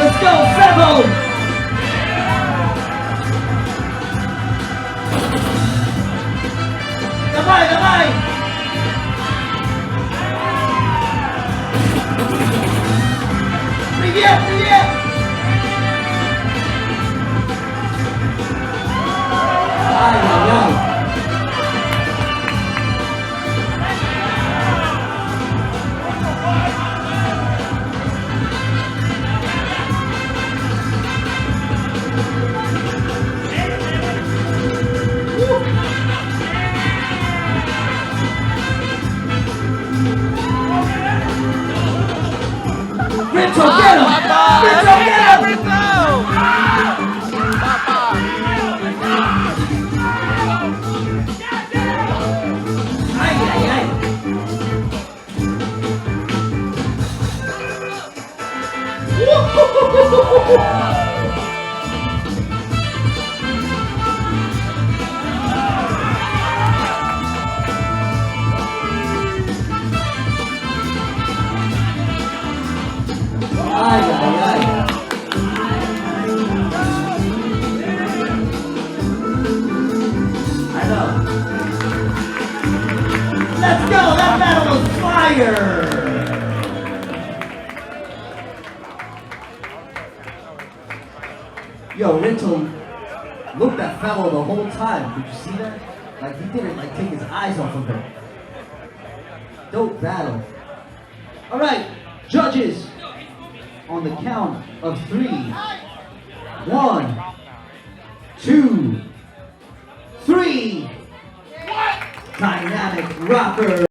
Let's go, Prevail! Bboy, Bboy! Привет, привет! Ay, ay, ay. Rinto, get him! Rinto, get him! Ay, ay, ay. Ay, ay, ay. I know. Let's go! That battle was fire! Yo, Rinto looked at fellow the whole time. Did you see that? Like, he didn't like take his eyes off of him. Dope battle. All right, judges. On the count of 3. 1, 2, 3. Dynamic rocker.